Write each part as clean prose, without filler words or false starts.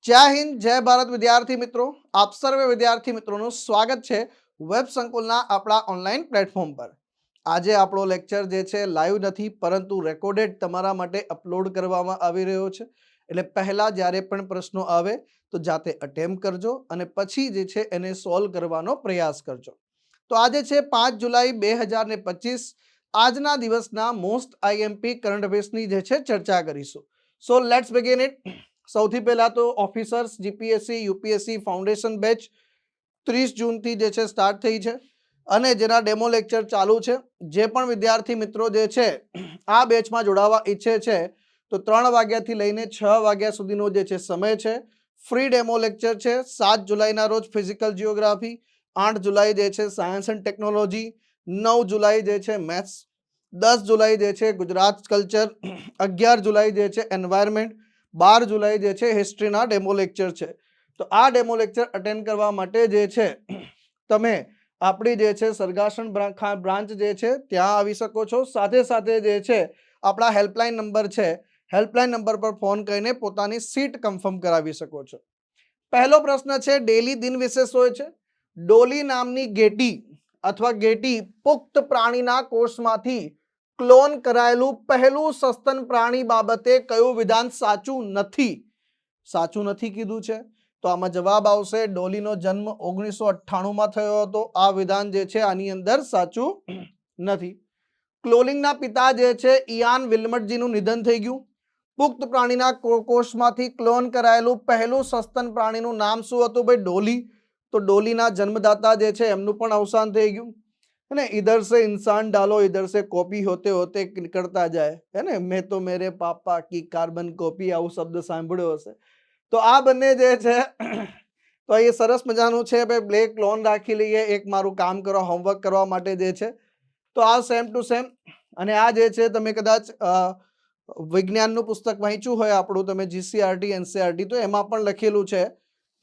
जय हिंद जय भारत विद्यार्थी मित्रों, आप सर्वे विद्यार्थी मित्रों स्वागत है वेब संकुलना अपना ऑनलाइन प्लेटफॉर्म पर। आज आपणो लेक्चर जे छे लाइव नहीं परंतु रेकॉर्डेड तमारा माटे अपलोड करवामां आवी रह्यो छे। एटले पहला ज्यारे पण प्रश्नो आवे तो जाते अटेम्प्ट करजो अने पछी जे छे एने सॉल्व करवानो प्रयास करजो। तो आज छे 5 जुलाई 2025। आजना दिवसना मोस्ट आईएमपी करंट अफेर्सनी जे छे चर्चा करीशुं। So let's begin it. સૌથી પહેલા તો officers GPSC UPSC foundation batch 30 જૂનથી જે છે સ્ટાર્ટ થઈ છે અને જેના ડેમો લેક્ચર ચાલુ છે। જે પણ વિદ્યાર્થી મિત્રો જે છે આ બેચમાં જોડાવા ઈચ્છે છે તો 3 વાગ્યાથી લઈને 6 વાગ્યા સુધીનો જે છે સમય છે। ફ્રી ડેમો લેક્ચર છે। 7 જુલાઈના રોજ ફિઝિકલ જીઓગ્રાફી, 8 જુલાઈ જે છે સાયન્સ એન્ડ ટેકનોલોજી, 9 જુલાઈ જે છે મેથ્સ, 10 જુલાઈ જે છે ગુજરાત કલ્ચર, 11 જુલાઈ જે છે એન્વાયરમેન્ટ, 12 जुलाई जे छे हिस्ट्रीना डेमो लेक्चर छे। तो आ डेमो लेक्चर अटेन्ड करवा माटे जे छे तमे आपणी जे छे सरगासन ब्रांच जे छे त्यां आवी शको छो। साथे साथे जे छे आपणा हेल्पलाइन नंबर छे, हेल्पलाइन नंबर पर फोन करीने पोतानी सीट कन्फर्म करावी शको छो। पहलो प्रश्न छे डेली दिन विशेष होय छे। डोली नामनी गेटी अथवा गेटी पुख्त प्राणीना कोषमांथी क्लोन करायेलू पहलू सस्तन प्राणी बाबते कयुं विधान साचुं नथी? साचुं नथी कीधुं छे तो आमां जवाब आवशे डोलीनो जन्म 1998 में थयो हतो। आ विधान जे छे आनी अंदर साचुं नथी। क्लोनिंगना पिता जे छे इयान विल्मटजीनुं निधन थई गयुं। पुख्त प्राणीना कोषमांथी क्लोन करायेलू पहलू सस्तन प्राणीनुं नाम शुं हतुं? भाई डोली। तो डोलीना जन्मदाता जे छे एमनुं पण अवसान थई गयुं। है ना, इधर से इंसान डालो इधर से कॉपी होते होते निकलता जाए, है ने। मैं तो मेरे पापा की कार्बन कॉपी आवो शब्द सांभळ्यो हशे। तो आ बने जे छे तो ये सरस मजानुं छे। भाई ब्ले क्लोन राखी लईए, एक मारुं काम करो होमवर्क करवा माटे जे छे। तो आ सेम टू सेम अने आ जे छे तमे कदाच विज्ञाननुं पुस्तक वांच्युं होय आपणुं तमे जीसीआरटी एनसीआरटी तो एमां पण लखेલું છે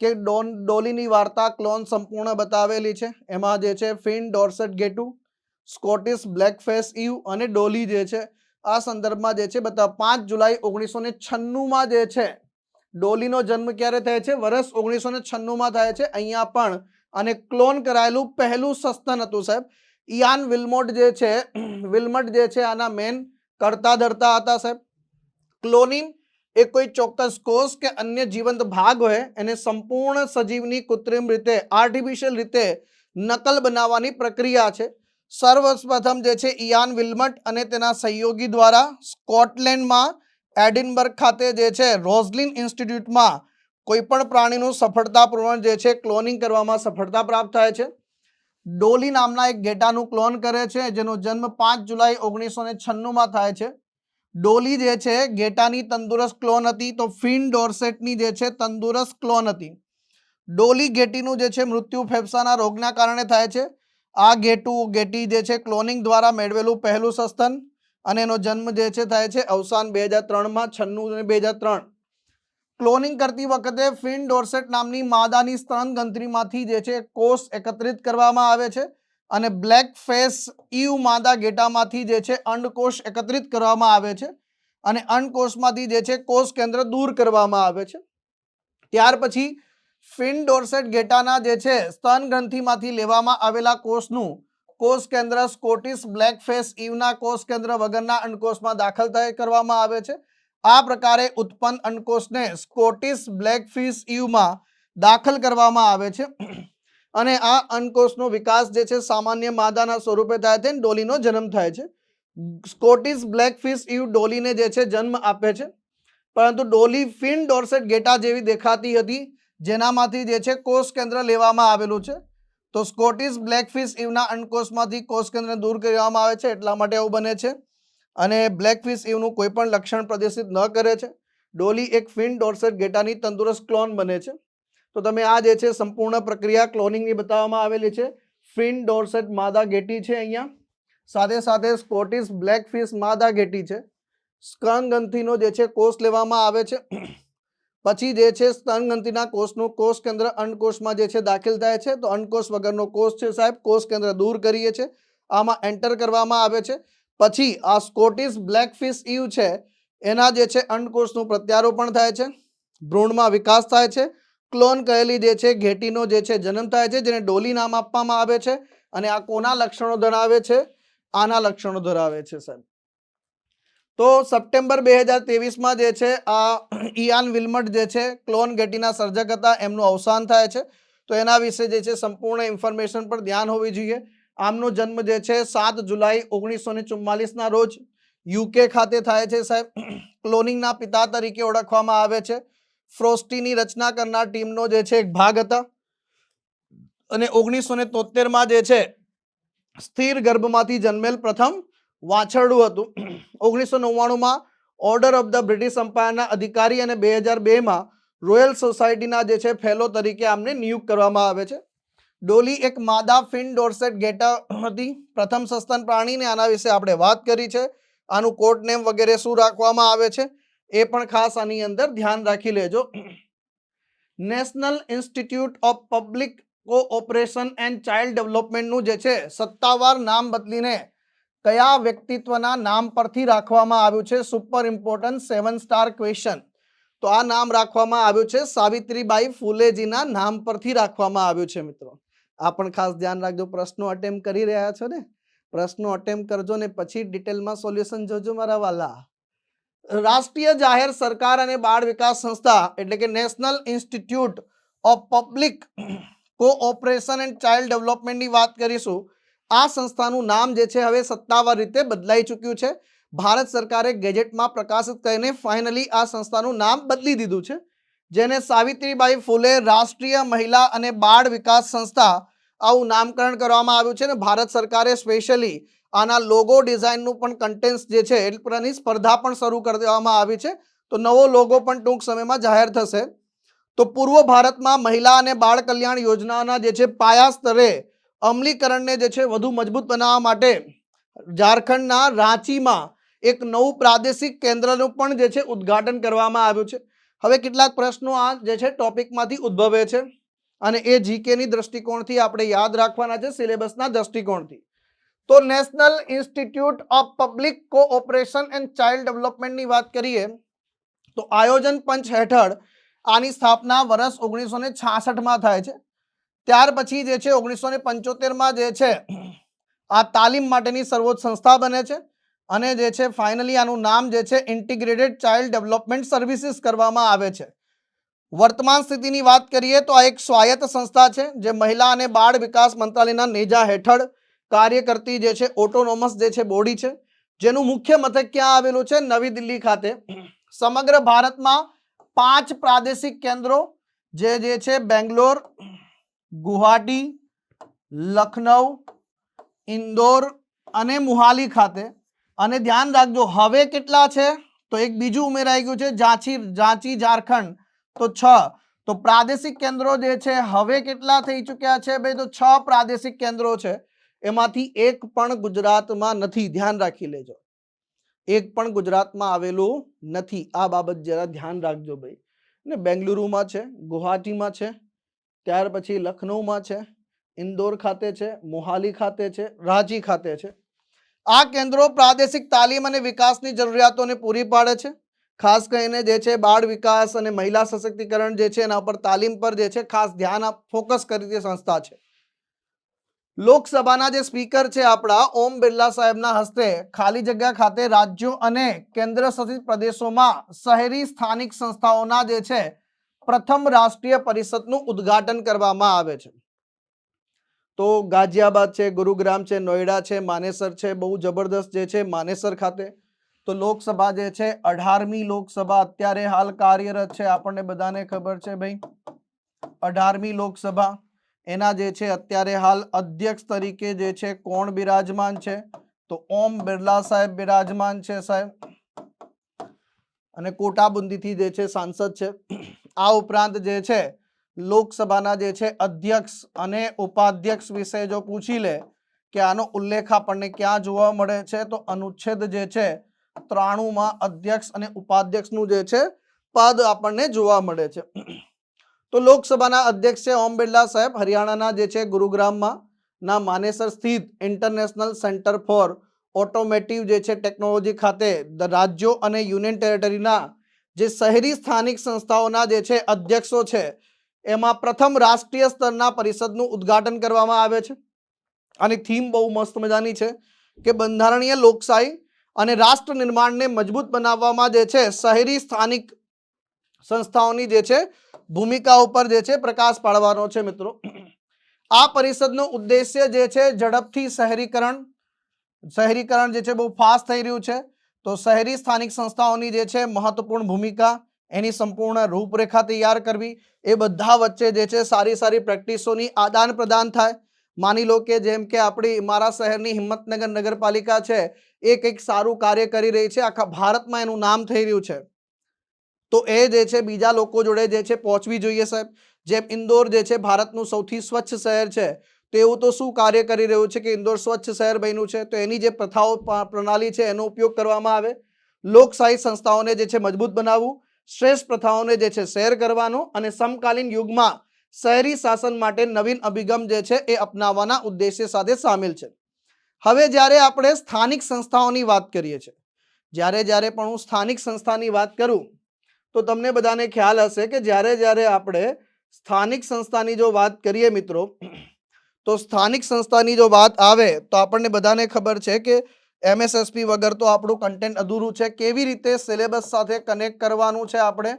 કે ડોલીની વાર્તા ક્લોન સંપૂર્ણ બતાવેલી છે। એમાં જે છે ફિન ડોર્સેટ ગેટુ, સ્કોટિશ બ્લેકફેસ ઈવ અને ડોલી જે છે આ સંદર્ભમાં જે છે બતાવ 5 જુલાઈ 1996 માં જે છે ડોલીનો જન્મ ક્યારે થાય છે? વર્ષ 1996 માં થાય છે। અહીંયા પણ અને ક્લોન કરાયેલું પહેલું સસ્તન હતું સાહેબ। ઇયાન વિલ્મોટ જે છે વિલ્મટ જે છે આના મેન કરતા ધરતા હતા સાહેબ। ક્લોનિંગ એ કોઈ ચોક્કસ કોષ કે અન્ય જીવંત ભાગ હોય એને સંપૂર્ણ સજીવની કૃત્રિમ રીતે આર્ટિફિશિયલ રીતે નકલ બનાવવાની પ્રક્રિયા છે। સર્વપ્રથમ જે છે ઇયાન વિલ્મટ અને તેના સહયોગી દ્વારા સ્કોટલેન્ડમાં એડિનબર્ગ ખાતે જે છે રોઝલિન ઇન્સ્ટિટ્યૂટમાં કોઈપણ પ્રાણીનું સફળતાપૂર્વક જે છે ક્લોનિંગ કરવામાં સફળતા પ્રાપ્ત થાય છે। ડોલી નામના એક ઘેટાનું ક્લોન કરે છે જેનો જન્મ 5 જુલાઈ 1996 માં થાય છે। ડોલી જે છે ઘેટાની તંદુરસ્ત ક્લોન હતી તો ફિન ડોર્સેટની જે છે તંદુરસ્ત ક્લોન હતી। ડોલી ઘેટીનું જે છે મૃત્યુ ફેફસાના રોગના કારણે થાય છે। આ ઘેટી જે છે ક્લોનિંગ દ્વારા મેળવેલું પહેલું સસ્તન અને એનો જન્મ જે છે થાય છે અવસાન 2003 માં 96 અને 2003। ક્લોનિંગ કરતી વખતે ફિન ડોર્સેટ નામની માદાની સ્તન ગ્રંથિમાંથી જે છે કોષ એકત્રિત કરવામાં આવે છે અને બ્લેક ફેસ ઈવ માદા ઘેટામાંથી જે છે અંડકોષ એકત્રિત કરવામાં આવે છે અને અંડકોષમાંથી જે છે કોષ કેન્દ્ર દૂર કરવામાં આવે છે। ત્યાર પછી ફિન ડોર્સેટ ઘેટાના જે છે સ્તન ગ્રંથિમાંથી લેવામાં આવેલા કોષનું કોષ કેન્દ્ર સ્કોટિશ બ્લેક ફેસ ઈવના કોષ કેન્દ્ર વગરના અંડકોષમાં દાખલ કરવામાં આવે છે। આ પ્રકારે ઉત્પન્ન અંડકોષને સ્કોટિશ બ્લેક ફિશ ઈવમાં દાખલ કરવામાં આવે છે અને આ અંડકોષનો વિકાસ જે છે સામાન્ય માદાના સ્વરૂપે થાય છે। ડોલીનો જન્મ થાય છે। સ્કોટિશ બ્લેકફિશ ઈવ ડોલીને જે છે જન્મ આપે છે પરંતુ ડોલી ફિન ડોર્સેટ ઘેટા જેવી દેખાતી હતી જેનામાંથી જે છે કોષ કેન્દ્ર લેવામાં આવેલું છે। તો સ્કોટિશ બ્લેકફિશ ઈવના અંડકોષમાંથી કોષ કેન્દ્ર દૂર કરવામાં આવે છે એટલા માટે આવું બને છે અને બ્લેકફિશ ઈવનું કોઈ પણ લક્ષણ પ્રદર્શિત ન કરે છે। ડોલી એક ફિન ડોર્સેટ ઘેટાની તંદુરસ્ત ક્લોન બને છે। તો તમે આ જે છે સંપૂર્ણ પ્રક્રિયા ક્લોનિંગની બતાવવામાં આવેલી છે। ફિન ડોર્સેટ માદા ઘેટી છે અહીંયા, સાથે સાથે સ્કોટિશ બ્લેકફિશ માદા ઘેટી છે। સ્તન ગ્રંથિનો જે છે કોષ લેવામાં આવે છે પછી જે છે સ્તન ગ્રંથિના કોષનું કોષ કેન્દ્ર અંડકોષમાં જે છે દાખલ થાય છે। તો અંડકોષ વગરનો કોષ છે સાહેબ, કોષ કેન્દ્ર દૂર કરીએ છીએ, આમાં એન્ટર કરવામાં આવે છે। પછી આ સ્કોટિશ બ્લેકફિશ ઈવ છે એના જે છે અંડકોષનું પ્રત્યારોપણ થાય છે ભ્રૂણમાં વિકાસ થાય છે, ક્લોન કહેલી જે છે ઘેટીનો જે છે જન્મ થાય છે, જેને ડોલી નામ આપવામાં આવે છે, અને આ કોના લક્ષણો ધરાવે છે? આના લક્ષણો ધરાવે છે સાહેબ. તો સપ્ટેમ્બર 2023માં જે છે આ ઇયાન વિલ્મટ જે છે ક્લોન ઘેટીના સર્જક હતા, એમનું અવસાન થાય છે. તો એના વિશે જે છે સંપૂર્ણ ઇન્ફોર્મેશન પર ધ્યાન હોવી જોઈએ. આમનો જન્મ જે છે 7 જુલાઈ 1944ના રોજ યુકે ખાતે થાય છે સાહેબ. ક્લોનિંગના પિતા તરીકે ઓળખવામાં આવે છે. ફ્રોસ્ટીની રચના કરનાર ટીમનો જે છે એક ભાગ હતા, અને 1973માં જે છે સ્થિર ગર્ભમાંથી જન્મેલ પ્રથમ વાછરડું હતું. 1999માં ઓર્ડર ઓફ ધ બ્રિટિશ એમ્પાયરના અધિકારી, અને 2002માં રોયલ સોસાયટીના જે છે ફેલો તરીકે આમને નિયુક્ત કરવામાં આવે છે. ડોલી એક માદા ફિન ડોર્સેટ ગેટા હતી, પ્રથમ સસ્તન પ્રાણીને. આના વિશે આપણે વાત કરી છે. આનું કોડ નેમ વગેરે શું રાખવામાં આવે છે એ પણ ખાસ આની અંદર ધ્યાન રાખી લેજો. National institute of public cooperation and child ડેવલપમેન્ટનું જે છે સત્તાવાર નામ બદલીને કયા વ્યક્તિત્વના નામ પરથી રાખવામાં આવ્યું છે? Super important 7 star question. તો આ નામ રાખવામાં આવ્યું છે સાવિત્રીબાઈ ફૂલેજીના નામ પરથી રાખવામાં આવ્યું છે મિત્રો. આ પણ ખાસ ધ્યાન રાખજો. પ્રશ્નો અટેમ્પ્ટ કરી રહ્યા છો ને, પ્રશ્નો અટેમ્પ્ટ કરજો ને પછી ડિટેલમાં સોલ્યુશન જોજો મારા વાલા. રાષ્ટ્રીય જાહેર સરકાર અને બાળ વિકાસ સંસ્થા એટલે કે national institute of public cooperation and child ડેવલપમેન્ટની વાત કરીશું. આ સંસ્થાનું નામ જે છે હવે સત્તાવાર રીતે બદલાઈ ચૂક્યું છે. ભારત સરકારે ગેજેટમાં પ્રકાશિત કરીને ફાઇનલી આ સંસ્થાનું નામ બદલી દીધું છે, જેને સાવિત્રીબાઈ ફૂલે રાષ્ટ્રીય મહિલા અને બાળ વિકાસ સંસ્થા આવું નામકરણ કરવામાં આવ્યું છે. ને ભારત સરકારે સ્પેશિયલી આના લોગો ડિઝાઇનનું પણ કન્ટેન્ટ્સ જે છે એ પ્રકારની સ્પર્ધા પણ શરૂ કરી દેવામાં આવી છે. તો નવો લોગો પણ ટૂંક સમયમાં જાહેર થશે. તો પૂર્વ ભારતમાં મહિલા અને બાળ કલ્યાણ યોજનાના જે છે પાયા સ્તરે અમલીકરણને જે છે વધુ મજબૂત બનાવવા માટે ઝારખંડના રાંચીમાં એક નવું પ્રાદેશિક કેન્દ્રનું પણ જે છે ઉદ્ઘાટન કરવામાં આવ્યું છે. હવે કેટલાક પ્રશ્નો આ જે છે ટોપિકમાંથી ઉદ્ભવે છે, અને એ જીકેની દ્રષ્ટિકોણથી આપણે યાદ રાખવાના છે, સિલેબસના દ્રષ્ટિકોણથી. તો national institute of public cooperation and child ડેવલપમેન્ટની વાત કરીએ તો આયોજન પંચ હેઠળ આની સ્થાપના વર્ષ 1966માં થાય છે. ત્યાર પછી જે છે 1975માં જે છે આ તાલીમ માટેની સર્વોચ્ચ સંસ્થા બને છે, અને જે છે ફાઇનલી આનું નામ જે છે ઇન્ટિગ્રેટેડ ચાઇલ્ડ ડેવલપમેન્ટ સર્વિસીસ કરવામાં આવે છે. વર્તમાન સ્થિતિની વાત કરીએ તો આ એક સ્વાયત્ત સંસ્થા છે જે મહિલા અને બાળ વિકાસ મંત્રાલયના નેજા હેઠળ કાર્ય કરતી જે છે ઓટોનોમસ જે છે બોડી છે, જેનું મુખ્ય મથક ક્યાં આવેલું છે? નવી દિલ્હી ખાતે. સમગ્ર ભારતમાં 5 પ્રાદેશિક કેન્દ્રો જે છે બેંગ્લોર, ગુવાહાટી, લખનઉ, ઇન્દોર અને મુહાલી ખાતે. અને ધ્યાન રાખજો હવે કેટલા છે તો એક બીજું ઉમેરાઈ ગયું છે ઝાંચી ઝારખંડ, તો 6. તો પ્રાદેશિક કેન્દ્રો જે છે હવે કેટલા થઈ ચૂક્યા છે ભાઈ? તો 6 પ્રાદેશિક કેન્દ્રો છે, એમાંથી એક પણ ગુજરાતમાં નથી. ધ્યાન રાખી લેજો, એક પણ ગુજરાતમાં આવેલું નથી. આ બાબત જરા ધ્યાન રાખજો ભાઈ. ને બેંગલુરુમાં છે, ગુવાહાટીમાં છે, ત્યાર પછી લખનઉમાં છે, ઇન્દોર ખાતે છે, મોહાલી ખાતે છે, રાંચી ખાતે છે. આ કેન્દ્રો પ્રાદેશિક તાલીમ અને વિકાસની જરૂરિયાતોને પૂરી પાડે છે. ખાસ કરીને જે છે બાળ વિકાસ અને મહિલા સશક્તિકરણ જે છે એના પર તાલીમ પર જે છે ખાસ ધ્યાન ફોકસ કરી સંસ્થા છે. લોકસભાના જે સ્પીકર છે આપણા ઓમ બિરલા સાહેબના હસ્તે ખાલી જગ્યા ખાતે રાજ્યો અને કેન્દ્ર શાસિત પ્રદેશોમાં શહેરી સ્થાનિક સંસ્થાઓના જે છે પ્રથમ રાષ્ટ્રીય પરિષદનું ઉદ્ઘાટન કરવામાં આવે છે. તો ગાઝિયાબાદ છે, ગુરુગ્રામ છે, નોઈડા છે, માનેસર છે. બહુ જબરદસ્ત જે છે માનેસર ખાતે. તો લોકસભા જે છે 18મી લોકસભા અત્યારે હાલ કાર્યરત છે, આપણને બધાને ખબર છે ભાઈ. 18મી લોકસભા, એના જે છે અત્યારે હાલ અધ્યક્ષ તરીકે જે છે કોણ બિરાજમાન છે? તો ઓમ બિરલા સાહેબ બિરાજમાન છે સાહેબ, અને કોટાબુંદીથી જે છે સાંસદ છે. આ ઉપરાંત જે છે લોકસભાના જે છે અધ્યક્ષ અને ઉપાધ્યક્ષ વિશે જો પૂછી લે કે આનો ઉલ્લેખ આપણને ક્યાં જોવા મળે છે તો અનુચ્છેદ જે છે 93માં અધ્યક્ષ અને ઉપાધ્યક્ષનું જે છે પદ આપણને જોવા મળે છે. તો લોકસભાના અધ્યક્ષ છે ઓમ બિરલા સાહેબ. હરિયાણાના જે છે ગુરુગ્રામમાં ના માનેસર સ્થિત ઇન્ટરનેશનલ સેન્ટર ફોર ઓટોમેટિવ જે છે ટેકનોલોજી ખાતે રાજ્યો અને યુનિયન ટેરેટરીના જે શહેરી સ્થાનિક સંસ્થાઓના જે છે અધ્યક્ષો છે એમાં પ્રથમ રાષ્ટ્રીય સ્તરના પરિષદનું ઉદ્ઘાટન કરવામાં આવે છે. અને થીમ બહુ મસ્ત મજાની છે કે બંધારણીય લોકશાહી અને રાષ્ટ્ર નિર્માણને મજબૂત બનાવવામાં જે છે શહેરી સ્થાનિક સંસ્થાઓની જે છે ભૂમિકા ઉપર જે છે પ્રકાશ પાડવાનો છે મિત્રો. આ પરિષદનો ઉદ્દેશ્ય જે છે ઝડપથી શહેરીકરણ જે છે બહુ ફાસ્ટ થઈ રહ્યું છે, તો શહેરી સ્થાનિક સંસ્થાઓની જે છે મહત્વપૂર્ણ ભૂમિકા, એની સંપૂર્ણ રૂપરેખા તૈયાર કરવી, એ બધા વચ્ચે જે છે સારી સારી પ્રેક્ટિસોની આદાન પ્રદાન થાય. માની લો કે જેમ કે આપણી મારા શહેરની હિંમતનગર નગરપાલિકા છે એ કંઈક સારું કાર્ય કરી રહી છે, આખા ભારતમાં એનું નામ થઈ રહ્યું છે, તો એ જે છે બીજા લોકો જોડે જે છે પહોંચવી જોઈએ સાહેબ. જેમ ઇન્દોર જે છે ભારતનું સૌથી સ્વચ્છ શહેર છે, તો એવું તો શું કાર્ય કરી રહ્યું છે કે ઇન્દોર સ્વચ્છ શહેર બન્યું છે, તો એની જે પ્રથાઓ પ્રણાલી છે એનો ઉપયોગ કરવામાં આવે. લોકશાહી સંસ્થાઓને જે છે મજબૂત બનાવવું, શ્રેષ્ઠ પ્રથાઓને જે છે શેર કરવાનો અને સમકાલીન યુગમાં શહેરી શાસન માટે નવીન અભિગમ જે છે એ અપનાવવાના ઉદ્દેશ્ય સાથે સામેલ છે. હવે જ્યારે આપણે સ્થાનિક સંસ્થાઓની વાત કરીએ છીએ, જ્યારે પણ હું સ્થાનિક સંસ્થાની વાત કરું તો તમને બધાને ખ્યાલ હશે કે જ્યારે આપણે સ્થાનિક સંસ્થાની જો વાત કરીએ મિત્રો, તો સ્થાનિક સંસ્થાની જો વાત આવે તો આપણને બધાને ખબર છે કે MSSP વગર તો આપણું કન્ટેન્ટ અધૂરું છે. કેવી રીતે સિલેબસ સાથે કનેક્ટ કરવાનું છે આપણે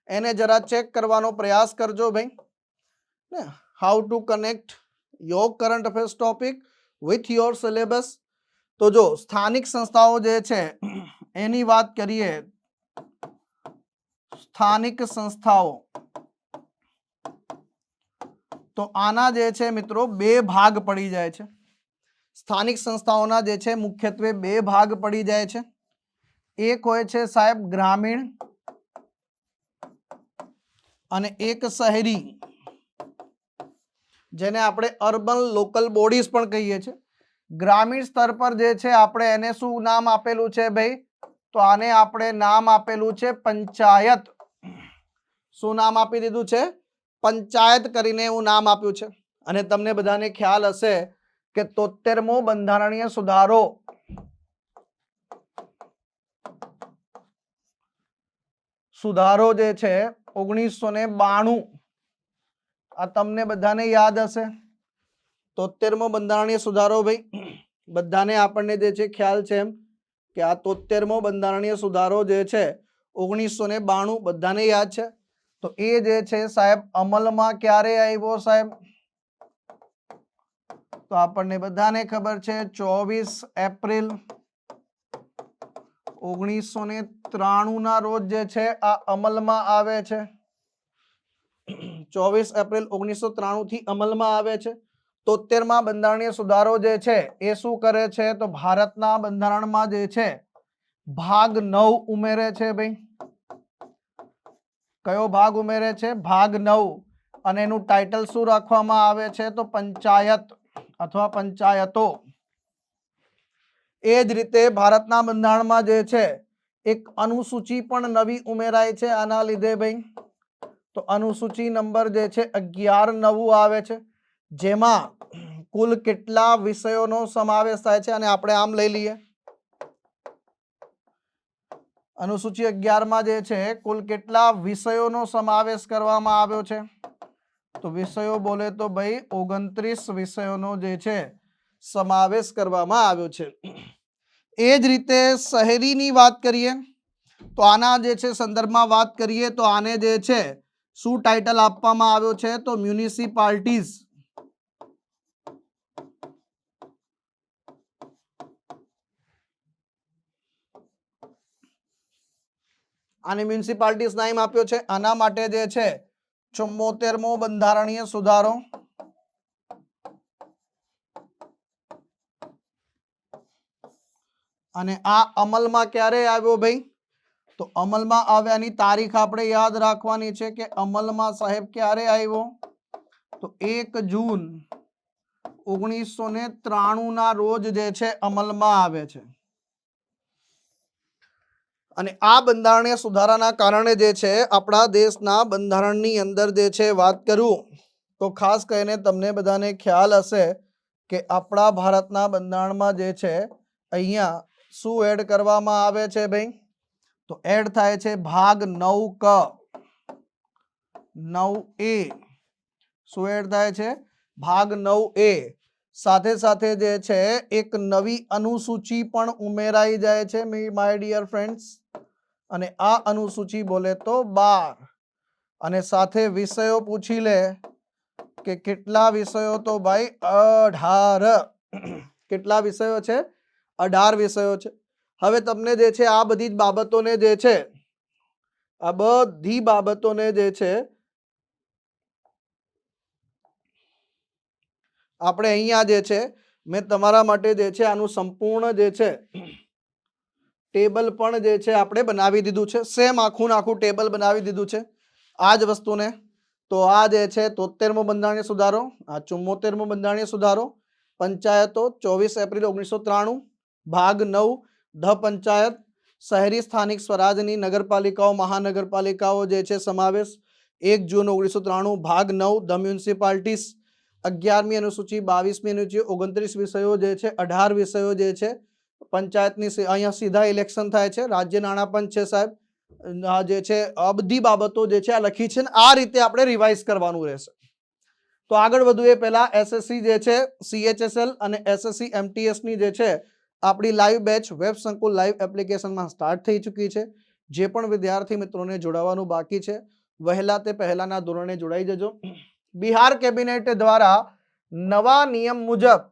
એને જરા ચેક કરવાનો પ્રયાસ કરજો ભાઈ. How to connect your current affairs topic with your syllabus. તો જો સ્થાનિક સંસ્થાઓ જે છે એની વાત કરીએ, સ્થાનિક સંસ્થાઓ, તો આના જે છે મિત્રો બે ભાગ પડી જાય છે. સ્થાનિક સંસ્થાઓના જે છે મુખ્યત્વે બે ભાગ પડી જાય છે. એક હોય છે સાહેબ ગ્રામીણ અને એક શહેરી, જેને આપણે અર્બન લોકલ બોડીઝ પણ કહીએ છીએ. ગ્રામીણ સ્તર પર જે છે આપણે એને શું નામ આપેલું છે ભાઈ, તો આને આપણે નામ આપેલું છે પંચાયત. શું નામ આપી દીધું છે? પંચાયત કરીને એવું નામ આપ્યું છે. અને તમને બધાને ખ્યાલ હશે કે 73મો બંધારણીય સુધારો જે છે 1992, આ તમને બધાને યાદ હશે. 73મો બંધારણીય સુધારો ભાઈ બધાને આપણને જે છે ખ્યાલ છે એમ કે આ 73મો બંધારણીય સુધારો જે છે 1992 બધાને યાદ છે. તો એ જે છે સાહેબ અમલમાં ક્યારે આવ્યો સાહેબ, તો આપણને બધાને ખબર છે 24 એપ્રિલ 1993 ના રોજ જે છે આ અમલમાં આવે છે. 24 એપ્રિલ 1993 થી અમલમાં આવે છે. 73મા બંધારણીય સુધારો જે છે એ શું કરે છે, તો ભારતના બંધારણમાં જે છે ભાગ 9 ઉમેરે છે ભાઈ. કયો ભાગ ઉમેરે છે? ભાગ 9. અને એનું ટાઇટલ શું રાખવામાં આવે છે, તો પંચાયત અથવા પંચાયતો. એ જ રીતે ભારતના બંધારણમાં જે છે એક અનુસૂચિ પણ નવી ઉમેરાય છે આના લીધે ભાઈ. તો અનુસૂચિ નંબર જે છે 11 નવું આવે છે, જેમાં કુલ કેટલા વિષયોનો સમાવેશ થાય છે, અને આપણે આમ લઈ લઈએ. અનુસૂચિ 11 માં જે છે કુલ કેટલા વિષયોનો સમાવેશ કરવામાં આવ્યો છે, તો વિષયો બોલે તો ભાઈ 29 વિષયોનો જે છે સમાવેશ કરવામાં આવ્યો છે. એ જ રીતે શહેરીની વાત કરીએ તો આના જે છે સંદર્ભમાં વાત કરીએ તો આને જે છે શું ટાઇટલ આપવામાં આવ્યો છે, તો મ્યુનિસિપાલિટીઝ. આને મ્યુનિસિપાલિટીઝ નામ આપ્યો છે. આના માટે જે છે 74મો બંધારણીય સુધારો અને આ અમલમાં ક્યારે આવ્યો ભાઈ, તો અમલમાં આવ્યાની તારીખ આપણે યાદ રાખવાની છે કે અમલમાં સાહેબ ક્યારે આવ્યો, તો 1 જૂન 1993 ના રોજ જે છે અમલમાં આવે છે. અને આ બંધારણીય સુધારાના કારણે જે છે આપણા દેશના બંધારણની અંદર જે છે વાત કરું તો ખાસ કરીને તમને બધાને ખ્યાલ હશે કે આપણા ભારતના બંધારણમાં જે છે અહીંયા શું એડ કરવામાં આવે છે ભાઈ, તો એડ થાય છે ભાગ 9 ક 9A શું એડ થાય છે ભાગ 9A સાથે સાથે જે છે એક નવી અનુસૂચિ પણ ઉમેરાઈ જાય છે માય ડિયર ફ્રેન્ડ્સ અને આ અનુસૂચિ બોલે તો 12 અને સાથે વિષયો પૂછી લે કે કેટલા વિષયો તો ભાઈ 18 કેટલા વિષયો છે 18 વિષયો છે હવે તમને જે છે આ બધી જ બાબતોને જે છે આ બધી બાબતોને જે છે આપણે અહીંયા જે છે મેં તમારા માટે જે છે આનું સંપૂર્ણ જે છે ટેબલ પણ જે છે આપણે બનાવી દીધું છે સેમ આખું ટેબલ બનાવી દીધું છે આ જ વસ્તુને તો આ જે છે 73મો બંધારણીય સુધારો આ 74મો બંધારણીય સુધારો પંચાયતો 24 એપ્રિલ 1993 ભાગ 9 ધ પંચાયત શહેરી સ્થાનિક સ્વરાજની નગરપાલિકાઓ મહાનગરપાલિકાઓ જે છે સમાવેશ 1 જૂન 1993 ભાગ 9 ધ મ્યુનિસિપાલિટીઝ 11મી અનુસૂચિ 22મી અનુસૂચિ 29 વિષયો જે છે 18 વિષયો જે છે પંચાયતની અહીંયા સીધા ઇલેક્શન થાય છે રાજ્ય નાણાં પંચ છે સાહેબ આ જે છે આ બધી બાબતો જે છે આ લખી છે ને આ રીતે આપણે રિવાઇઝ કરવાનું રહેશે તો આગળ વધુ એ પહેલા એસએસસી જે છે સીએચએસએલ અને એસએસસી એમટીએસ ની જે છે આપણી લાઈવ બેચ વેબ સંકુલ લાઈવ એપ્લિકેશનમાં સ્ટાર્ટ થઈ ચૂકી છે જે પણ વિદ્યાર્થી મિત્રોને જોડાવાનું બાકી છે વહેલા તે પહેલાના ધોરણે જોડાઈ જજો બિહાર કેબિનેટ દ્વારા નવા નિયમ મુજબ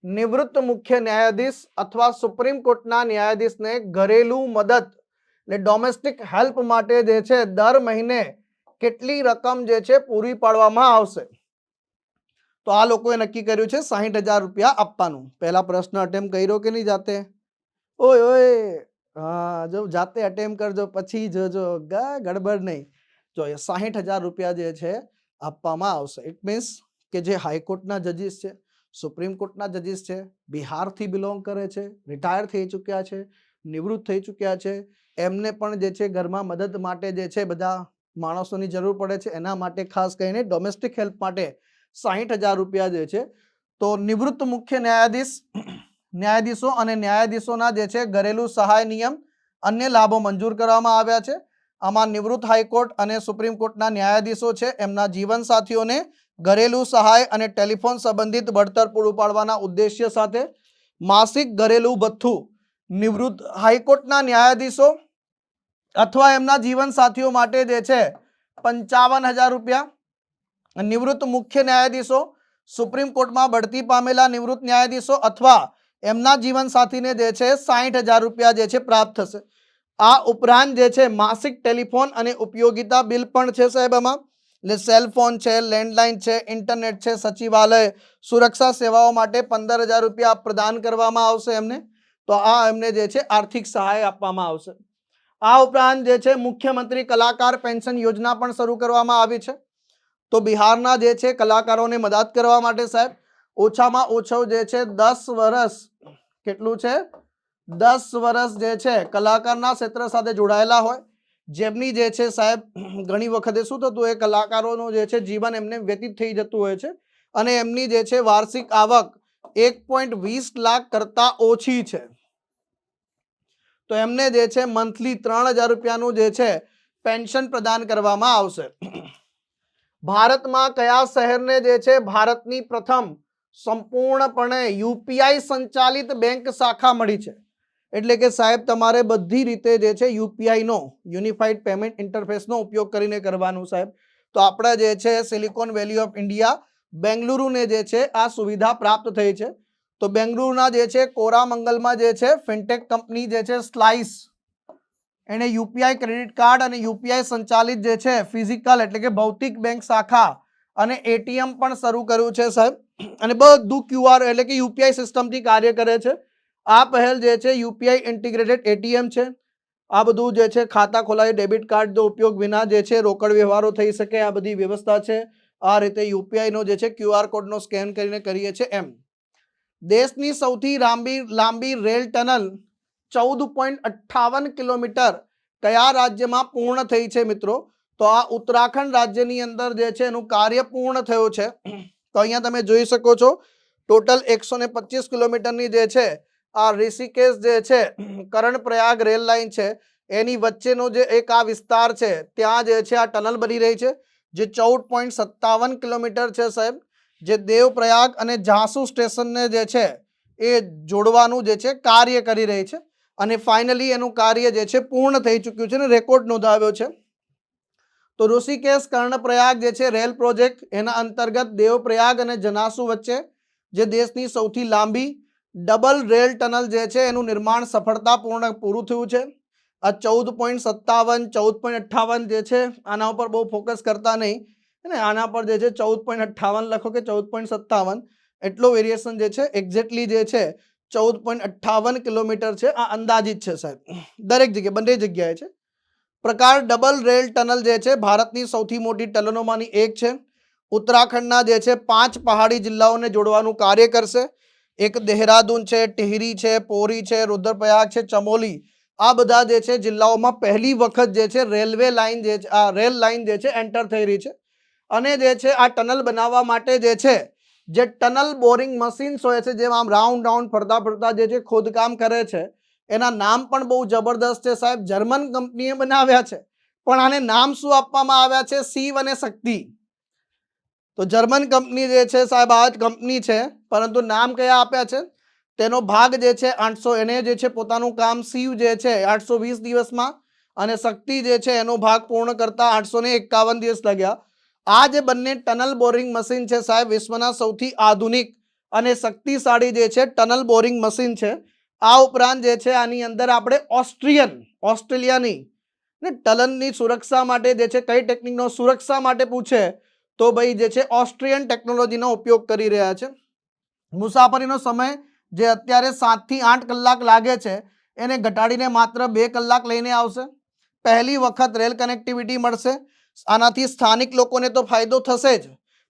નિવૃત્ત મુખ્ય ન્યાયાધીશ અથવા સુપ્રીમ કોર્ટના ન્યાયાધીશને ઘરેલું મદદ એટલે ડોમેસ્ટિક હેલ્પ માટે જે છે દર મહિને કેટલી રકમ જે છે પૂરી પાડવામાં આવશે તો આ લોકોએ નક્કી કર્યું છે 60,000 રૂપિયા આપવાનું પહેલા પ્રશ્ન અટેમ્પ કર્યો કે નહીં જાતે ઓય ઓય હા જો જાતે અટેમ્પ કરજો પછી જોજો ગડબડ નહીં જો 60,000 રૂપિયા જે છે આપવામાં આવશે ઇટ મીન્સ કે જે હાઈકોર્ટના જજીસ છે સુપ્રીમ કોર્ટના જજીસ છે બિહારથી બિલોંગ કરે છે રિટાયર થઈ ચૂક્યા છે નિવૃત્ત થઈ ચૂક્યા છે એમને પણ જે છે ઘરમાં મદદ માટે જે છે બધા માણસોની જરૂર પડે છે એના માટે ખાસ કરીને ડોમેસ્ટિક હેલ્પ માટે 60,000 રૂપિયા જે છે તો નિવૃત્ત મુખ્ય ન્યાયાધીશો અને ન્યાયાધીશોના જે છે ઘરેલું સહાય નિયમ અન્ય લાભો મંજૂર કરવામાં આવ્યા છે આમાં નિવૃત્ત હાઈકોર્ટ અને સુપ્રીમ કોર્ટના ન્યાયાધીશો છે એમના જીવન સાથીઓને ઘરેલું સહાય અને ટેલિફોન સંબંધિત વળતર પૂરું પાડવાના ઉદ્દેશ્ય સાથે માસિક ઘરેલું ભથ્થું નિવૃત્ત હાઈકોર્ટના ન્યાયાધીશો અથવા એમના જીવન સાથીઓ માટે જે છે 55,000 રૂપિયા નિવૃત્ત મુખ્ય ન્યાયાધીશો સુપ્રીમ કોર્ટમાં બઢતી પામેલા નિવૃત્ત ન્યાયાધીશો અથવા એમના જીવન સાથીને જે છે 60,000 રૂપિયા જે છે પ્રાપ્ત થશે આ ઉપરાંત જે છે માસિક ટેલિફોન અને ઉપયોગિતા બિલ પણ છે સાહેબ આમાં એટલે સેલફોન છે લેન્ડલાઇન છે ઇન્ટરનેટ છે સચિવાલય સુરક્ષા સેવાઓ માટે 15,000 રૂપિયા પ્રદાન કરવામાં આવશે એમને તો આ એમને જે છે આર્થિક સહાય આપવામાં આવશે આ ઉપરાંત જે છે મુખ્યમંત્રી કલાકાર પેન્શન યોજના પણ શરૂ કરવામાં આવી છે તો બિહારના જે છે કલાકારોને મદદ કરવા માટે સાહેબ ઓછામાં ઓછો જે છે 10 વર્ષ કેટલું છે 10 વર્ષ જે છે કલાકારના ક્ષેત્ર સાથે જોડાયેલા હોય જેમની જે છે સાહેબ ઘણી વખતે શું થતું હોય કલાકારોનું જે છે જીવન એમને વ્યતીત થઈ જતું હોય છે અને એમની જે છે વાર્ષિક આવક 1.20 લાખ કરતા ઓછી છે તો એમને જે છે મંથલી 3,000 રૂપિયાનું જે છે પેન્શન પ્રદાન કરવામાં આવશે ભારતમાં કયા શહેરને જે છે ભારતની પ્રથમ સંપૂર્ણપણે યુપીઆઈ સંચાલિત બેંક શાખા મળી છે એટલે કે સાહેબ તમારે બધી રીતે જે છે યુપીઆઈ નો યુનિફાઈડ પેમેન્ટ ઇન્ટરફેસનો ઉપયોગ કરીને કરવાનું સાહેબ તો આપણે જે છે સિલિકોન વેલી ઓફ ઇન્ડિયા બેંગલુરુને જે છે આ સુવિધા પ્રાપ્ત થઈ છે તો બેંગલુરુના જે છે કોરામંગલમાં જે છે ફિનટેક કંપની જે છે સ્લાઇસ એને યુપીઆઈ ક્રેડિટ કાર્ડ અને યુપીઆઈ સંચાલિત જે છે ફિઝિકલ એટલે કે ભૌતિક બેંક શાખા અને એટીએમ પણ શરૂ કર્યું છે સાહેબ અને બધું ક્યુઆર એટલે કે યુપીઆઈ સિસ્ટમથી કાર્ય કરે છે આ પહેલ જે છે યુપીઆઈ ઇન્ટિગ્રેટેડ એટીએમ છે આ બધું જે છે ખાતા ખોલાવી ડેબિટ કાર્ડનો ઉપયોગ વિના જે છે રોકડ વ્યવહારો થઈ શકે આ બધી વ્યવસ્થા છે આ રીતે યુપીઆઈનો જે છે ક્યુઆર કોડનો સ્કેન કરીને કરીએ છીએ એમ દેશની સૌથી લાંબી રેલ ટનલ 14.58 કિલોમીટર કયા રાજ્યમાં પૂર્ણ થઈ છે મિત્રો તો આ ઉત્તરાખંડ રાજ્યની અંદર જે છે એનું કાર્ય પૂર્ણ થયું છે તો અહીંયા તમે જોઈ શકો છો ટોટલ 125 કિલોમીટરની જે છે આ ઋષિકેશ જે છે કર્ણપ્રયાગ રેલ લાઇન છે એની વચ્ચેનો જે એક આ વિસ્તાર છે ત્યાં જે છે આ ટનલ બની રહી છે, જે 14.57 કિલોમીટર છે સાહેબ, જે દેવપ્રયાગ અને ઝાંસુ સ્ટેશનને જે છે એ જોડવાનું જે છે કાર્ય કરી રહી છે અને ફાઇનલી એનું કાર્ય જે છે પૂર્ણ થઈ ચૂક્યું છે અને રેકોર્ડ નોંધાવ્યો છે. તો ઋષિકેશ કર્ણપ્રયાગ જે છે રેલ પ્રોજેક્ટ, એના અંતર્ગત દેવપ્રયાગ અને જનાસુ વચ્ચે જે દેશની સૌથી લાંબી ડબલ રેલ ટનલ જે છે એનું નિર્માણ સફળતાપૂર્ણ પૂરું થયું છે. આ 14.57 14.58 જે છે આના ઉપર બહુ ફોકસ કરતા નહીં, ને આના પર જે છે 14.58 લખો કે 14.57, એટલો વેરિએશન જે છે એક્ઝેક્ટલી જે છે 14.58 કિલોમીટર છે. આ અંદાજિત છે સાહેબ, દરેક જગ્યાએ બંને જગ્યાએ છે. પ્રકાર ડબલ રેલ ટનલ જે છે ભારતની સૌથી મોટી ટનલોમાંની એક છે. ઉત્તરાખંડના જે છે 5 પહાડી જિલ્લાઓને જોડવાનું કાર્ય કરશે. એક દેહરાદૂન છે, ટિહરી છે, પોરી છે, રુદ્રપ્રયાગ છે, ચમોલી, આ બધા જે છે જિલ્લાઓમાં પહેલી વખત જે છે રેલવે લાઇન જે છે આ રેલ લાઇન જે છે એન્ટર થઈ રહી છે. અને જે છે આ ટનલ બનાવવા માટે જે છે જે ટનલ બોરિંગ મશીન્સ હોય છે, જેમ આમ રાઉન્ડ રાઉન્ડ ફરતા ફરતા જે છે ખોદકામ કરે છે, એના નામ પણ બહુ જબરદસ્ત છે સાહેબ. જર્મન કંપનીએ બનાવ્યા છે, પણ આને નામ શું આપવામાં આવ્યા છે? શિવ અને શક્તિ. તો જર્મન કંપની જે છે સાહેબ આ જ કંપની છે, પરંતુ નામ કયા આપ્યા છે? તેનો ભાગ જે છે 800, એને જે છે પોતાનું કામ શિવ જે છે 820 દિવસમાં અને શક્તિ જે છે એનો ભાગ પૂર્ણ કરતા 851 દિવસ લાગ્યા. આ જે બંને ટનલ બોરિંગ મશીન છે સાહેબ વિશ્વના સૌથી આધુનિક અને શક્તિશાળી જે છે ટનલ બોરિંગ મશીન છે. આ ઉપરાંત જે છે આની અંદર આપણે ઓસ્ટ્રેલિયાની ને ટનલની સુરક્ષા માટે જે છે કઈ ટેકનિકનો સુરક્ષા માટે પૂછે તો ભાઈ જે છે ઓસ્ટ્રિયન ટેકનોલોજીનો ઉપયોગ કરી રહ્યા છે. મુસાફરીનો સમય જે અત્યારે 7 થી 8 કલાક લાગે છે એને ઘટાડીને માત્ર 2 કલાક લઈને આવશે. પહેલી વખત રેલ કનેક્ટિવિટી મળશે. આનાથી સ્થાનિક લોકોને તો ફાયદો થશે જ,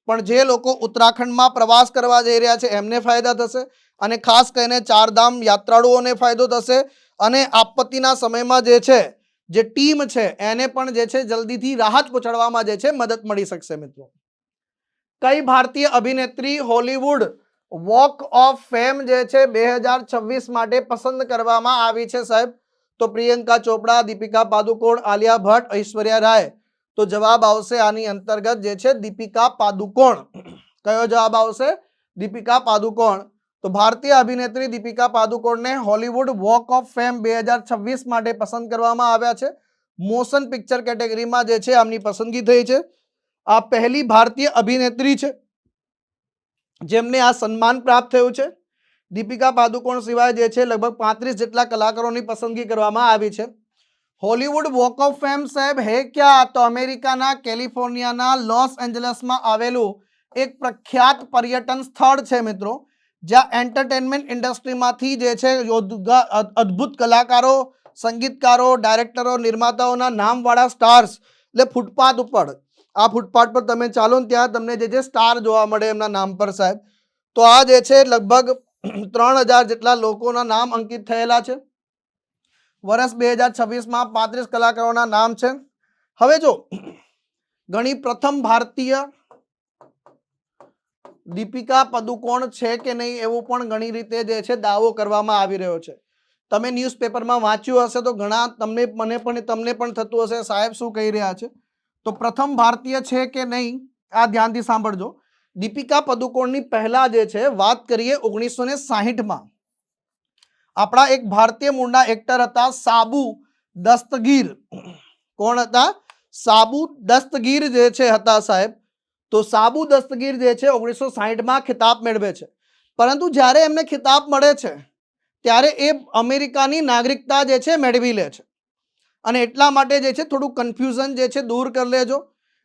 પણ જે લોકો ઉત્તરાખંડમાં પ્રવાસ કરવા જઈ રહ્યા છે એમને ફાયદા થશે અને ખાસ કરીને ચારધામ યાત્રાળુઓને ફાયદો થશે અને આપત્તિના સમયમાં જે છે જે ટીમ છે એને પણ જે છે જલ્દીથી રાહત પહોંચાડવામાં જે છે મદદ મળી શકશે. મિત્રો, કઈ ભારતીય અભિનેત્રી હોલીવુડ વોક ઓફ ફેમ જે છે 2026 માટે પસંદ કરવામાં આવી છે સાહેબ? તો પ્રિયંકા ચોપડા, દીપિકા પાદુકોણ, આલિયા ભટ્ટ, ઐશ્વર્યા રાય. તો જવાબ આવશે આની અંતર્ગત જે છે દીપિકા પાદુકોણ. કયો જવાબ આવશે? દીપિકા પાદુકોણ. તો ભારતીય અભિનેત્રી દીપિકા પાદુકોણને હોલીવુડ વોક ઓફ ફેમ 2026 માટે પસંદ કરવામાં આવ્યા છે. મોશન પિક્ચર કેટેગરીમાં જે છે આમની પસંદગી થઈ છે. આ પહેલી ભારતીય અભિનેત્રી છે જેમને આ સન્માન પ્રાપ્ત થયું છે. દીપિકા પાદુકોણ સિવાય જે છે લગભગ 35 જેટલા કલાકારોની પસંદગી કરવામાં આવી છે. હોલીવુડ વોક ઓફ ફેમ સાહેબ હે ક્યાં? તો અમેરિકાના કેલિફોર્નિયાના લોસ એન્જલસમાં આવેલું એક પ્રખ્યાત પર્યટન સ્થળ છે મિત્રો, જ્યાં એન્ટરટેનમેન્ટ ઇન્ડસ્ટ્રીમાંથી જે છે અદ્ભુત કલાકારો, સંગીતકારો, ડાયરેક્ટરો, નિર્માતાઓના નામવાળા સ્ટાર્સ એટલે ફૂટપાથ ઉપર, આ ફૂટપાથ પર તમે ચાલો ને ત્યાં તમને જે છે સ્ટાર જોવા મળે એમના નામ પર સાહેબ. તો આ જે છે લગભગ 3000 જેટલા લોકોના નામ અંકિત થયેલા છે. વર્ષ 2026માં 35 કલાકારોના નામ છે. હવે જો ઘણી પ્રથમ ભારતીય દીપિકા પાદુકોણ છે કે નહીં એવું પણ ઘણી રીતે જે છે દાવો કરવામાં આવી રહ્યો છે. તમે ન્યૂઝપેપરમાં વાંચ્યું હશે તો ઘણા તમને પણ થતું હશે સાહેબ શું કહી રહ્યા છે. તો પ્રથમ ભારતીય છે કે નહીં આ ધ્યાનથી સાંભળજો. દીપિકા પાદુકોણની પહેલા જે છે વાત કરીએ 1960માં આપણા એક ભારતીય મૂળના એક્ટર હતા સાબુ દસ્તગીર. કોણ હતા? સાબુ દસ્તગીર જે છે હતા સાહેબ. તો સાબુ દસ્તગીર જે છે 1960માં ખિતાબ મેળવે છે, પરંતુ જ્યારે એમને ખિતાબ મળે છે ત્યારે એ અમેરિકાની નાગરિકતા જે છે મેળવી લે છે. અને એટલા માટે જે છે થોડું કન્ફ્યુઝન જે છે દૂર કરી લેજો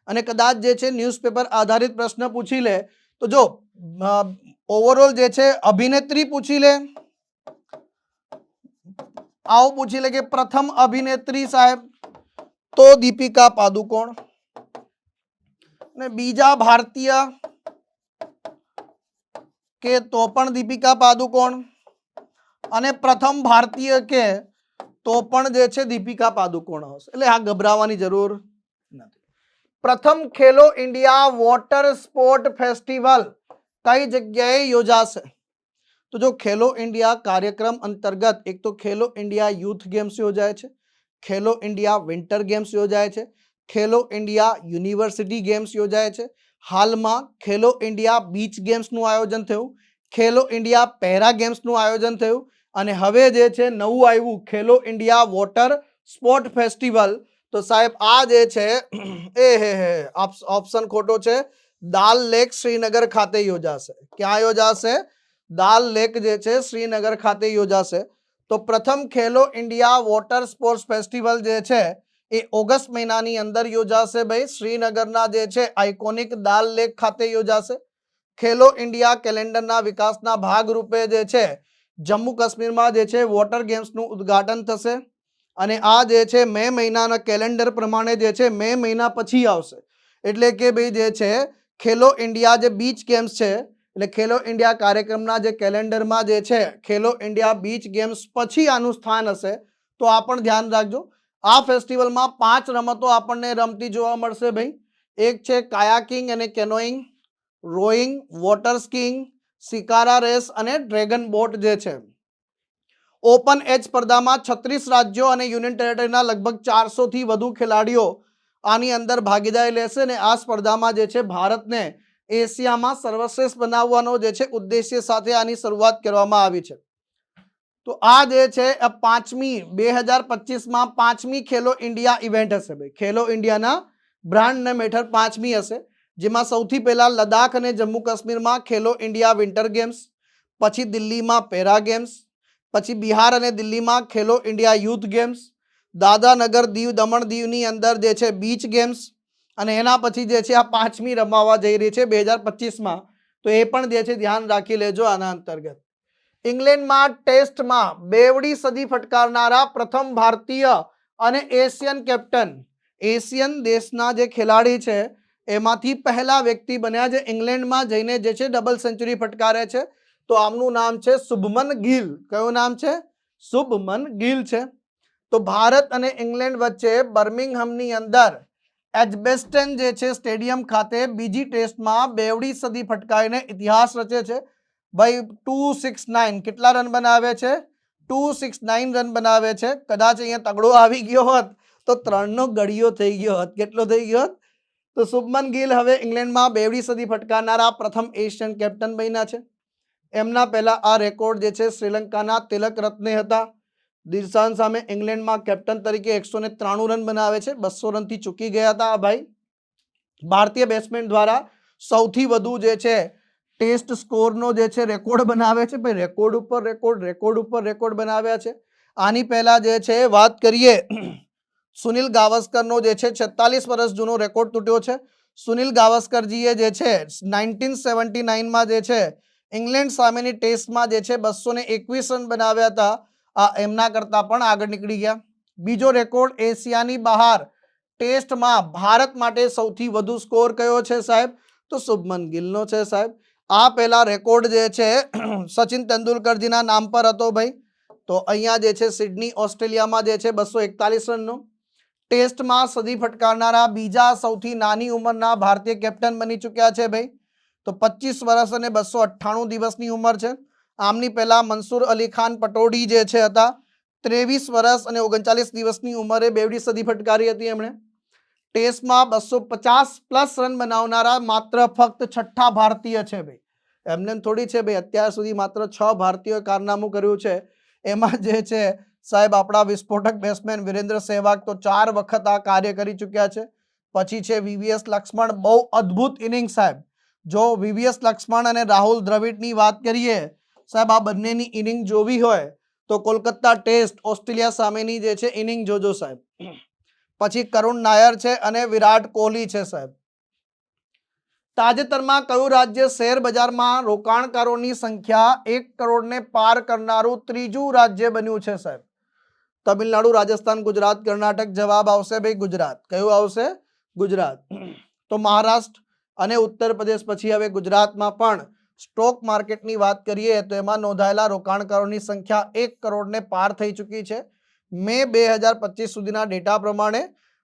અને કદાચ જે છે ન્યૂઝપેપર આધારિત પ્રશ્ન પૂછી લે તો જો ઓવરઓલ જે છે અભિનેત્રી પૂછી લે, આવું પૂછી લે કે પ્રથમ અભિનેત્રી સાહેબ તો દીપિકા પાદુકોણ, ને બીજા ભારતીય કે તો પણ દીપિકા પાદુકોણ, અને પ્રથમ ભારતીય કે તો પણ જે છે દીપિકા પાદુકોણ હશે. એટલે આ ગભરાવાની જરૂર નથી. પ્રથમ ખેલો ઇન્ડિયા વોટર સ્પોર્ટ ફેસ્ટિવલ કઈ જગ્યાએ યોજાશે? તો જો ખેલો ઇન્ડિયા કાર્યક્રમ અંતર્ગત એક તો ખેલો ઇન્ડિયા યુથ ગેમ્સ યોજાય છે, ખેલો ઇન્ડિયા વિન્ટર ગેમ્સ યોજાય છે, ખેલો ઇન્ડિયા યુનિવર્સિટી ગેમ્સ યોજાય છે, હાલમાં ખેલો ઇન્ડિયા બીચ ગેમ્સનું આયોજન થયું, ખેલો ઇન્ડિયા પેરા ગેમ્સનું આયોજન થયું અને હવે જે છે નવું આવ્યું ખેલો ઇન્ડિયા વોટર સ્પોર્ટ ફેસ્ટિવલ. તો સાહેબ આ જે છે ઓપ્શન ખોટો છે. દાલ લેક શ્રીનગર ખાતે યોજાશે. ક્યાં યોજાશે? દાલ લેક જે છે શ્રીનગર ખાતે યોજાશે. તો પ્રથમ ખેલો ઇન્ડિયા વોટર સ્પોર્ટ્સ ફેસ્ટિવલ જે છે એ ઓગસ્ટ મહિનાની અંદર યોજાશે ભાઈ. શ્રીનગરના જે છે આઇકોનિક દાલ લેક ખાતે યોજાશે. ખેલો ઇન્ડિયા કેલેન્ડરના વિકાસના ભાગરૂપે જે છે જમ્મુ કાશ્મીરમાં જે છે વોટર ગેમ્સનું ઉદ્ઘાટન થશે અને આ જે છે મે મહિનાના કેલેન્ડર પ્રમાણે જે છે મે મહિના પછી આવશે. એટલે કે ભાઈ જે છે ખેલો ઇન્ડિયા જે બીચ ગેમ્સ છે એટલે ખેલો ઇન્ડિયા કાર્યક્રમના જે કેલેન્ડરમાં જે છે ખેલો ઇન્ડિયા બીચ ગેમ્સ પછી આનું સ્થાન હશે. તો આ પણ ધ્યાન રાખજો. આ ફેસ્ટિવલમાં 5 રમતો આપણને રમતી જોવા મળશે ભાઈ. એક છે કાયાકિંગ અને કેનોઈંગ, રોઈંગ, વોટર સ્કીઇંગ, સિકારા રેસ અને ડ્રેગન બોટ જે છે. ઓપન એજ સ્પર્ધામાં 36 રાજ્યો અને યુનિયન ટેરેટરીના લગભગ 400 થી વધુ ખેલાડીઓ આની અંદર ભાગીદારી લેશે ને આ સ્પર્ધામાં જે છે ભારતને એશિયામાં સર્વશ્રેષ્ઠ બનાવવાનો જે છે ઉદ્દેશ્ય સાથે આની શરૂઆત કરવામાં આવી છે. તો આ જે છે 2025માં 5મી ખેલો ઇન્ડિયા ઇવેન્ટ હશે ભાઈ. ખેલો ઇન્ડિયાના બ્રાન્ડ નેમ હેઠળ 5મી હશે, જેમાં સૌથી પહેલા લદ્દાખ અને જમ્મુ કાશ્મીરમાં ખેલો ઇન્ડિયા વિન્ટર ગેમ્સ, પછી દિલ્હીમાં પેરા ગેમ્સ, પછી બિહાર અને દિલ્હીમાં Khelo India youth games, Dadra Nagar Diu Daman દીવની અંદર જે છે બીચ ગેમ્સ અને એના પછી જે છે આ 5મી રમાવા જઈ રહી છે 2025માં. તો એ પણ જે છે ધ્યાન રાખી લેજો. આના અંતર્ગત ઇંગ્લેન્ડમાં ટેસ્ટમાં બેવડી સદી ફટકારનારા પ્રથમ ભારતીય અને એશિયન કેપ્ટન, એશિયન દેશના જે ખેલાડી છે એમાંથી પહેલા વ્યક્તિ બન્યા જે ઇંગ્લેન્ડમાં જઈને જે છે ડબલ સેન્ચુરી ફટકારે છે. તો આમનું નામ છે શુભમન ગિલ. કયું નામ છે? શુભમન ગિલ છે. તો ભારત અને ઇંગ્લેન્ડ વચ્ચે બર્મિંગહામની અંદર એજબેસ્ટન જે છે સ્ટેડિયમ ખાતે બીજી ટેસ્ટમાં બેવડી સદી ફટકારીને ઇતિહાસ રચે છે ભાઈ. 269 કેટલા રન બનાવે છે? 269 રન બનાવે છે. કદાચ અહીંયા તગડો આવી ગયો હોત તો 3નો ગડિયો થઈ ગયો હોત. કેટલો થઈ ગયો હોત? તો શુભમન ગિલ હવે ઇંગ્લેન્ડમાં બેવડી સદી ફટકારનારા પ્રથમ એશિયન કેપ્ટન બન્યા છે. એમના પહેલા આ રેકોર્ડ જે છે શ્રીલંકાના તિલક રત્ને હતા. દિશાન સામે ઇંગ્લેન્ડમાં કેપ્ટન તરીકે 193 રન બનાવે છે. 200 રનથી ચૂકી ગયા હતા આ ભાઈ. ભારતીય બેટ્સમેન દ્વારા સૌથી વધુ જે છે ટેસ્ટ સ્કોરનો જે છે રેકોર્ડ બનાવે છે ભાઈ. રેકોર્ડ ઉપર રેકોર્ડ બનાવ્યા છે. આની પહેલા જે છે વાત કરીએ સુનિલ ગાવસ્કરનો જે છે 46 વર્ષ જૂનો રેકોર્ડ તૂટ્યો છે. સુનિલ ગાવસ્કરજીએ જે છે 1979માં જે છે ઇંગ્લેન્ડ સામેની ટેસ્ટમાં જે છે 221 રન બનાવ્યા હતા. આ એમના કરતા પણ આગળ નીકળી ગયા. બીજો રેકોર્ડ એશિયાની બહાર ટેસ્ટમાં ભારત માટે સૌથી વધુ સ્કોર કયો છે સાહેબ? તો શુભમન ગિલનો છે સાહેબ. આ પહેલા રેકોર્ડ જે છે સચિન તેંડુલકરજીના નામ પર હતો ભાઈ. તો અહીંયા જે છે સિડની ઓસ્ટ્રેલિયામાં જે છે 241 રનનો. ટેસ્ટમાં સદી ફટકારનારા બીજા સૌથી નાની ઉંમરના ભારતીય કેપ્ટન બની ચૂક્યા છે ભાઈ. તો 25 વર્ષ અને 298 દિવસની ઉંમર છે. આમની પહેલા મનસુર અલી ખાન પટૌડી જે છે હતા 23 વર્ષ અને 39 દિવસની ઉંમરે બેવડી સદી ફટકારી હતી એમણે. ટેસ્ટમાં 250+ રન બનાવનારા માત્ર ફક્ત 6ઠ્ઠા ભારતીય છે ભાઈ. એમને થોડી છે ભાઈ, અત્યાર સુધી માત્ર 6 ભારતીયોએ કારનામું કર્યું છે. એમાં જે છે સાહેબ આપણા વિસ્ફોટક બેટ્સમેન વિરેન્દ્ર સહેવાગ તો 4 વખત આ કાર્ય કરી ચૂક્યા છે. પછી છે વીવીએસ લક્ષ્મણ, બહુ અદ્ભુત ઇનિંગ સાહેબ. જો વીવીએસ લક્ષ્મણ અને રાહુલ દ્રવિડની વાત કરીએ સાહેબ, આ બંનેની ઇનિંગ જોવી હોય તો કોલકાતા ટેસ્ટ ઓસ્ટ્રેલિયા સામેની જે છે ઇનિંગ જોજો સાહેબ. પછી કરુણ નાયર છે અને વિરાટ કોહલી છે સાહેબ. તાજેતરમાં કયું રાજ્ય શેર બજારમાં રોકાણકારોની સંખ્યા 1 કરોડને પાર કરનારું ત્રીજું રાજ્ય બન્યું છે સાહેબ? તમિલનાડુ, રાજસ્થાન, ગુજરાત, કર્ણાટક. જવાબ આવશે ભાઈ ગુજરાત. કયું આવશે? ગુજરાત. તો મહારાષ્ટ્ર અને ઉત્તર પ્રદેશ પછી હવે ગુજરાતમાં પણ સ્ટોક માર્કેટની વાત કરીએ તો એમાં નોંધાયેલા રોકાણકારોની સંખ્યા 1 કરોડને પાર થઈ ચૂકી છે. મે 2025 સુધીના ડેટા પ્રમાણે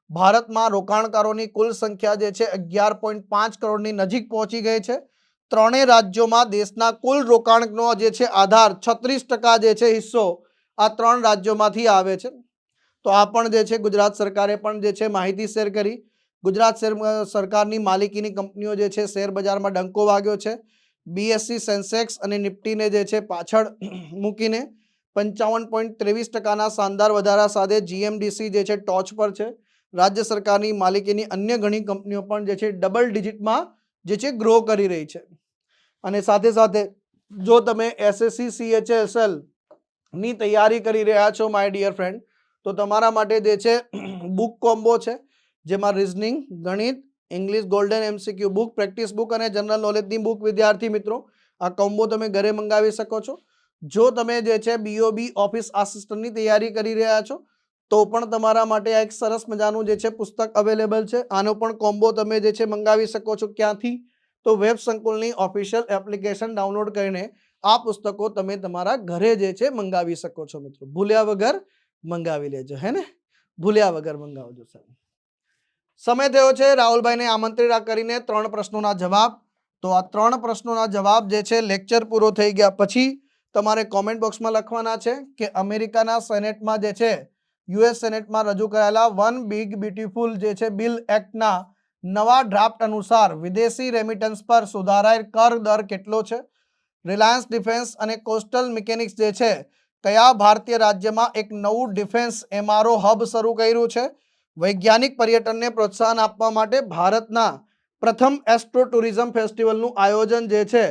ભારતમાં રોકાણકારોની કુલ સંખ્યા જે છે 11.5 કરોડની નજીક પહોંચી ગઈ છે. ત્રણેય રાજ્યોમાં દેશના કુલ રોકાણનો જે છે આધાર 36% જે છે હિસ્સો આ 3 રાજ્યોમાંથી આવે છે. તો તો આ પણ જે છે ગુજરાત સરકારે પણ જે છે માહિતી શેર કરી. ગુજરાત સરકારની માલિકીની કંપનીઓ જે છે શેર બજારમાં ડંકો વાગ્યો છે. બીએસસી સેન્સેક્સ અને નિફ્ટીને જે છે પાછળ મૂકીને 55.23% શાનદાર વધારા સાથે જીએમડીસી જે છે ટોચ પર છે. રાજ્ય સરકારની માલિકીની અન્ય ઘણી કંપનીઓ પણ જે છે ડબલ ડિજિટમાં જે છે ગ્રો કરી રહી છે. અને સાથે સાથે જો તમે એસએસસી સીએચએસએલ ની તૈયારી કરી રહ્યા છો માય ડિયર ફ્રેન્ડ, તો તમારા માટે જે છે બુક કોમ્બો છે, જેમાં રીઝનિંગ, ગણિત, English golden MCQ book, practice book અને જનરલ નોલેજની બુક વિદ્યાર્થી મિત્રો આ કોમ્બો તમે ઘરે મંગાવી શકો છો. જો તમે જે છે બીઓબી ઓફિસ આસિસ્ટન્ટની તૈયારી કરી રહ્યા છો તો પણ તમારા માટે આ એક સરસ મજાનું જે છે પુસ્તક અવેલેબલ છે. આનો પણ કોમ્બો તમે જે છે મંગાવી શકો છો. ક્યાંથી? તો વેબ સંકુલની ઓફિશિયલ એપ્લિકેશન ડાઉનલોડ કરીને આ પુસ્તકો તમે તમારા ઘરે જે છે મંગાવી શકો છો મિત્રો. ભૂલ્યા વગર મંગાવી લેજો, હે ને? ભૂલ્યા વગર મંગાવજો. સમય થયો છે રાહુલભાઈને આમંત્રિત કરીને 3 પ્રશ્નોના જવાબ. તો આ 3 પ્રશ્નોના જવાબ જે છે લેક્ચર પૂરો થઈ ગયા પછી તમારે કોમેન્ટ બોક્સમાં લખવાના છે કે અમેરિકાના સેનેટમાં જે છે યુએસ સેનેટમાં રજૂ કરાયેલા વન બિગ બ્યુટીફુલ જે છે બિલ એક્ટના નવા ડ્રાફ્ટ અનુસાર વિદેશી રેમિટન્સ પર સુધારાયેલ કર દર કેટલો છે? રિલાયન્સ ડિફેન્સ અને કોસ્ટલ મિકેનિક્સ જે છે કયા ભારતીય રાજ્યમાં એક નવું ડિફેન્સ એમઆરઓ હબ શરૂ કર્યું છે? વૈજ્ઞાનિક પર્યટનને પ્રોત્સાહન આપવા માટે ભારતના પ્રથમ એસ્ટ્રો ટુરિઝમ ફેસ્ટિવલનું આયોજન જે છે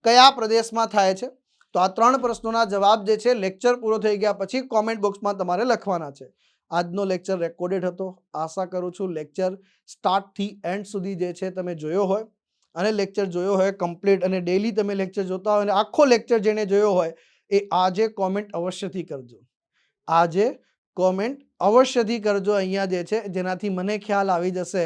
કયા પ્રદેશમાં થાય છે? તો આ 3 પ્રશ્નોના જવાબ જે છે લેક્ચર પૂરો થઈ ગયા પછી કોમેન્ટ બોક્સમાં તમારે લખવાના છે. આજનો લેક્ચર રેકોર્ડેડ હતો. આશા કરું છું લેક્ચર સ્ટાર્ટથી એન્ડ સુધી જે છે તમે જોયો હોય અને લેક્ચર જોયો હોય કમ્પ્લીટ, અને ડેઈલી તમે લેક્ચર જોતા હોય અને આખો લેક્ચર જેને જોયો હોય એ આજે કોમેન્ટ અવશ્યથી કરજો. આજે કોમેન્ટ અવશ્યથી કરજો અહીંયા જે છે, જેનાથી મને ખ્યાલ આવી જશે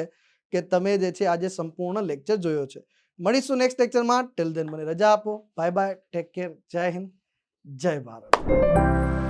કે તમે જે છે આજે સંપૂર્ણ લેક્ચર જોયો છે. મળીશું નેક્સ્ટ લેક્ચરમાં. ટિલ ધેન મને રજા આપો. બાય બાય, ટેક કેર, જય હિન્દ, જય ભારત.